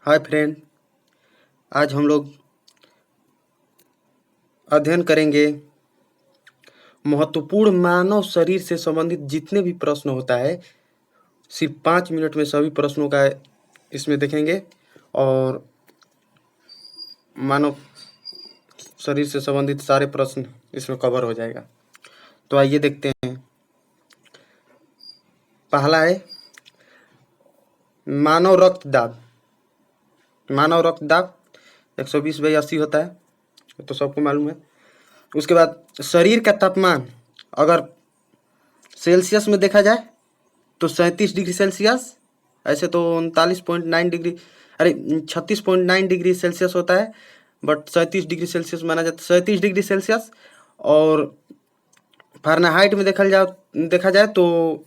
Hi friend, आज हम लोग अध्ययन करेंगे महत्वपूर्ण मानव शरीर से संबंधित जितने भी प्रश्न होता है। सिर्फ 5 मिनट में सभी प्रश्नों का इसमें देखेंगे और मानव शरीर से संबंधित सारे प्रश्न इसमें कवर हो जाएगा। तो आइए देखते हैं। पहला है मानव रक्तदाब। मानव रक्तदाब 120/80 होता है, तो सबको मालूम है। उसके बाद शरीर का तापमान अगर सेल्सियस में देखा जाए तो 37 डिग्री सेल्सियस, ऐसे तो 39.9 डिग्री 36.9 डिग्री सेल्सियस होता है, बट 37 डिग्री सेल्सियस माना जाता है। 37 डिग्री सेल्सियस और फ़ारेनहाइट में देखा जाए तो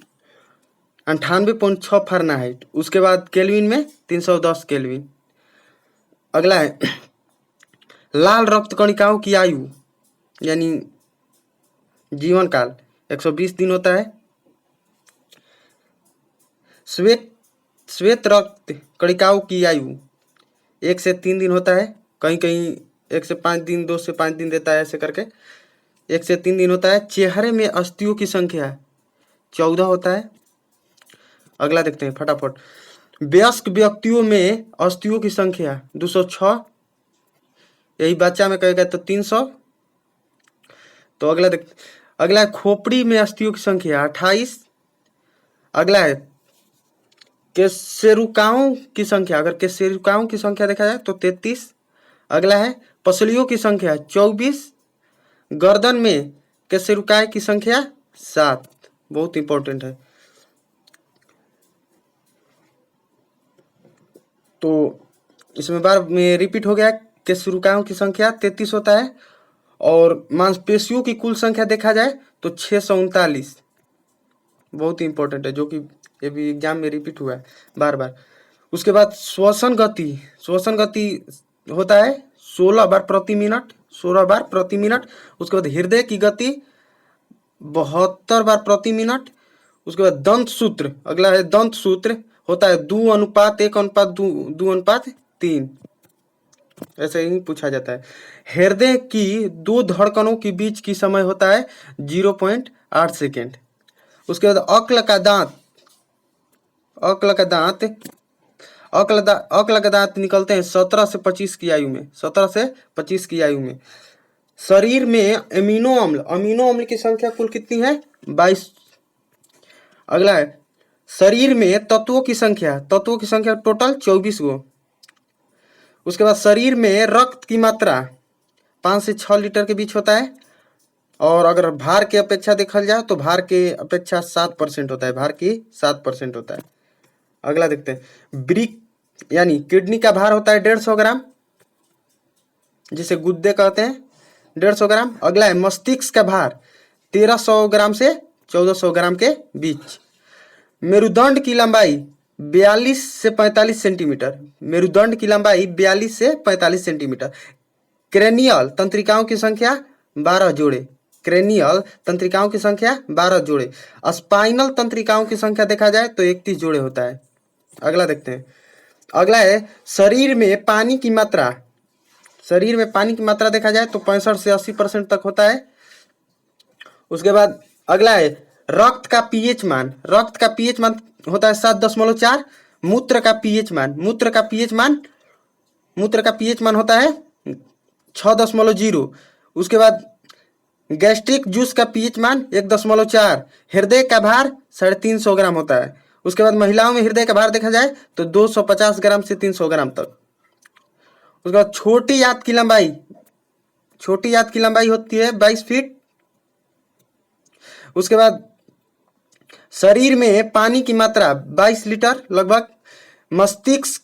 98.6 फ़ारेनहाइट। उसके बाद केल्विन में 310 केल्विन। अगला है लाल रक्त कणिकाओं की आयु यानी जीवन काल 120 दिन होता है। श्वेत रक्त कणिकाओं की आयु 1 से 3 दिन होता है। कहीं कहीं 1 से 5 दिन, 2 से 5 दिन देता है, ऐसे करके 1 से 3 दिन होता है। चेहरे में अस्थियों की संख्या 14 होता है। अगला देखते हैं फटाफट। वयस्क व्यक्तियों में अस्थियों की संख्या 206। यही बच्चा में कहेगा तो 300। तो अगला है खोपड़ी में अस्थियों की संख्या 28। अगला है केशेरुकाओं की संख्या, अगर केशेरुकाओं की संख्या देखा जाए तो 33। अगला है पसलियों की संख्या 24। गर्दन में केशेरुकाए की संख्या 7। बहुत इंपॉर्टेंट है। तो इसमें बार में रिपीट हो गया। केशेरुकाओं की संख्या 33 होता है और मांसपेशियों की कुल संख्या देखा जाए तो 639। बहुत ही इंपॉर्टेंट है, जो कि ये भी एग्जाम में रिपीट हुआ है बार बार। उसके बाद श्वसन गति होता है 16 बार प्रति मिनट। 16 बार प्रति मिनट। उसके बाद हृदय की गति 72 बार प्रति मिनट। उसके बाद दंत सूत्र, अगला है दंत सूत्र, होता है 2:1:2:3। ऐसे ही पूछा जाता है। हृदय की 2 धड़कनों के बीच की समय होता है 0.8 सेकेंड। उसके बाद अक्ल का दांत निकलते हैं 17 से 25 की आयु में। 17 से 25 की आयु में। शरीर में अमीनो अम्ल की संख्या कुल कितनी है? 22। अगला है शरीर में तत्वों की संख्या टोटल 24 गो। उसके बाद शरीर में रक्त की मात्रा 5 से 6 लीटर के बीच होता है और अगर भार के अपेक्षा देखा जाए तो भार के अपेक्षा 7% होता है। भार की 7% होता है। अगला देखते हैं ब्रिक यानी किडनी का भार होता है 150 ग्राम, जिसे गुद्दे कहते हैं, 150 ग्राम। अगला है मस्तिष्क का भार 1300 ग्राम से 1400 ग्राम के बीच। मेरुदंड की लंबाई 42 से 45 सेंटीमीटर। मेरुदंड की लंबाई 42 से 45 सेंटीमीटर। क्रेनियल तंत्रिकाओं की संख्या 12 जोड़े। क्रेनियल तंत्रिकाओं की संख्या 12 जोड़े। स्पाइनल तंत्रिकाओं की संख्या देखा जाए तो 31 जोड़े होता है। अगला देखते हैं। अगला है शरीर में पानी की मात्रा देखा जाए तो 65 से 80% तक होता है। उसके बाद अगला है रक्त का पीएच मान होता है 7.4। मूत्र का पीएच मान होता है 6.0। उसके बाद गैस्ट्रिक जूस का पीएच मान 1.4। हृदय का भार 350 ग्राम होता है। उसके बाद महिलाओं में हृदय का भार देखा जाए तो 250 ग्राम से 300 ग्राम तक। उसके बाद छोटी आंत की लंबाई होती है 22 फीट। उसके बाद शरीर में पानी की मात्रा 22 लीटर लगभग। मस्तिष्क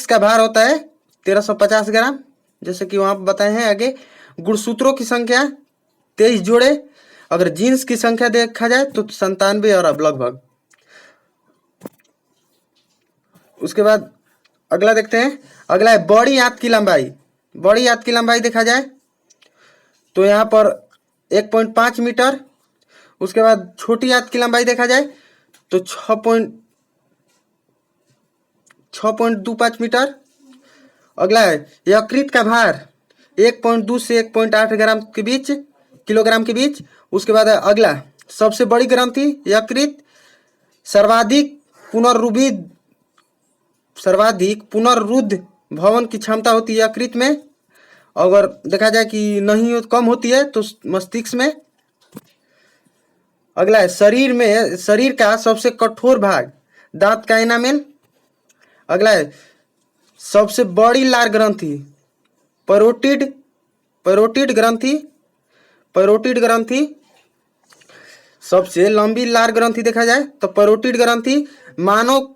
का भार होता है 1350 ग्राम, जैसे कि वहां बताए हैं आगे। गुणसूत्रों की संख्या 23 जोड़े। अगर जीन्स की संख्या देखा जाए तो 97 और लगभग। उसके बाद अगला देखते हैं। अगला है बड़ी आंत की लंबाई देखा जाए तो यहाँ पर 1.5 मीटर। उसके बाद छोटी आंत की लंबाई देखा जाए तो 6.25 मीटर। अगला है यकृत का भार 1.2 से 1.8 ग्राम के बीच, किलोग्राम के बीच। उसके बाद अगला सबसे बड़ी ग्रंथि यकृत, सर्वाधिक पुनरुद्ध भवन की क्षमता होती है यकृत में। अगर देखा जाए कि नहीं कम होती है तो मस्तिष्क में। अगला है शरीर का सबसे कठोर भाग दांत का एनामेल। अगला है सबसे बड़ी लार ग्रंथि पैरोटिड ग्रंथि। सबसे लंबी लार ग्रंथि देखा जाए तो पैरोटिड ग्रंथि। मानव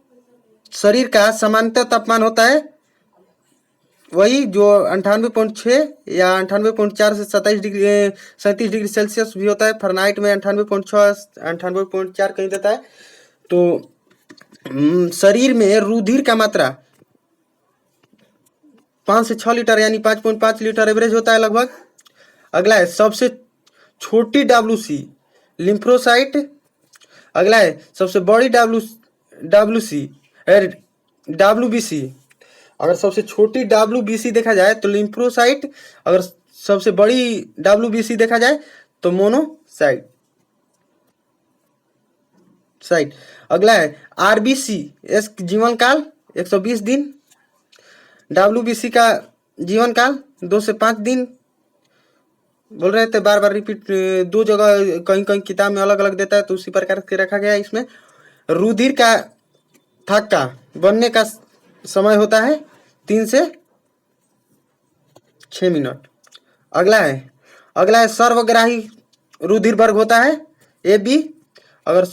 शरीर का सामान्य तापमान होता है वही जो 98.6 या 98.4 से 37 डिग्री सेल्सियस भी होता है। फ़ारेनहाइट में 98.6 98.4 कहीं देता है। तो शरीर में रुधिर का मात्रा 5 से 6 लीटर यानी 5.5 लीटर एवरेज होता है लगभग। अगला है सबसे छोटी WC लिम्फोसाइट। अगला है सबसे बड़ी WBC। अगर सबसे छोटी WBC देखा जाए तो लिम्फोसाइट, अगर सबसे बड़ी WBC देखा जाए तो मोनोसाइट। अगला है RBC, इसका जीवन काल 120 दिन। WBC का जीवन काल 2 से 5 दिन। बोल रहे थे बार बार रिपीट, दो जगह कहीं कहीं किताब में अलग अलग देता है तो उसी प्रकार से रखा गया है। इसमें रुधिर का थक्का बनने का समय होता है 3 से 6 मिनट। अगला है सर्वग्राही रुधिर वर्ग होता है AB। अगर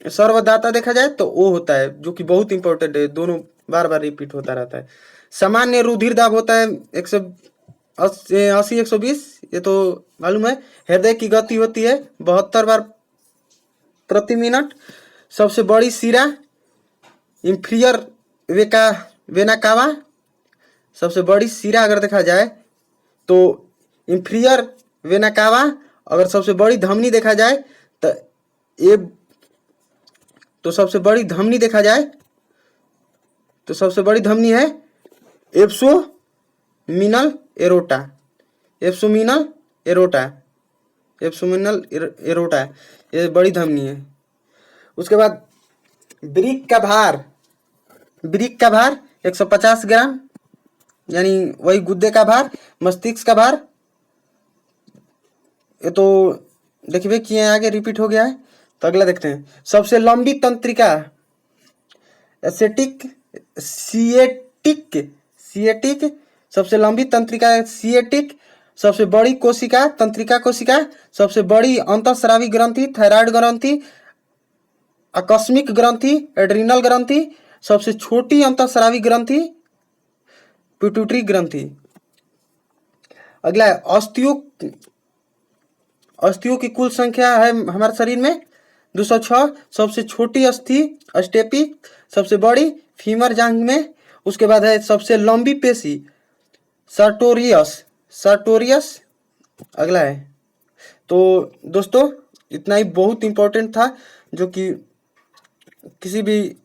सर्वदाता देखा जाए तो O होता है, जो कि बहुत इंपॉर्टेंट है, दोनों बार बार रिपीट होता रहता है। सामान्य रुधिर दाब होता है 180-120, ये तो मालूम है। हृदय की गति होती है 72 बार प्रति मिनट। सबसे बड़ी शिरा इंफीरियर वेना कावा। सबसे बड़ी शिरा अगर देखा जाए तो इंफीरियर वेना कावा। अगर सबसे बड़ी धमनी देखा जाए तो सबसे बड़ी धमनी देखा जाए तो सबसे बड़ी धमनी है एब्डोमिनल एरोटा, ये बड़ी धमनी है। उसके बाद वृक्क का भार 150 ग्राम, यानी वही गुद्दे का भार। मस्तिष्क का भार ये तो देखिए किए आगे रिपीट हो गया है। तो अगला देखते हैं सबसे लंबी तंत्रिका सिएटिक। सबसे लंबी तंत्रिका सिएटिक। सबसे बड़ी कोशिका तंत्रिका कोशिका। सबसे बड़ी अंतःस्रावी ग्रंथि थायराइड ग्रंथि, आकस्मिक ग्रंथि एड्रिनल ग्रंथि। सबसे छोटी अंतःस्रावी ग्रंथि पिट्यूटरी ग्रंथि। अगला है अस्थियों की कुल संख्या है हमारे शरीर में 206। सबसे छोटी अस्थि स्टेपी, सबसे बड़ी फीमर जांघ में। उसके बाद है सबसे लंबी पेशी सर्टोरियस। अगला है तो दोस्तों इतना ही बहुत इंपॉर्टेंट था, जो कि किसी भी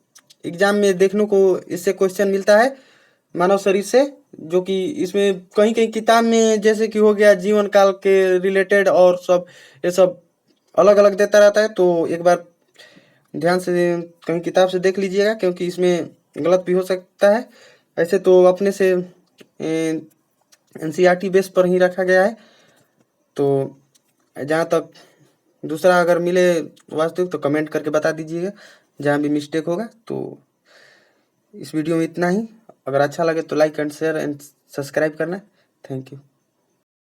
एग्जाम में देखने को इससे क्वेश्चन मिलता है मानव शरीर से, जो कि इसमें कहीं कहीं किताब में जैसे कि हो गया जीवन काल के रिलेटेड और सब ये सब अलग अलग देता रहता है। तो एक बार ध्यान से कहीं किताब से देख लीजिएगा, क्योंकि इसमें गलत भी हो सकता है। ऐसे तो अपने से NCERT बेस पर ही रखा गया है। तो जहाँ तक दूसरा अगर मिले वास्तविक तो कमेंट करके बता दीजिएगा जहाँ भी मिस्टेक होगा। तो इस वीडियो में इतना ही। अगर अच्छा लगे तो like and share and subscribe करना। Thank you.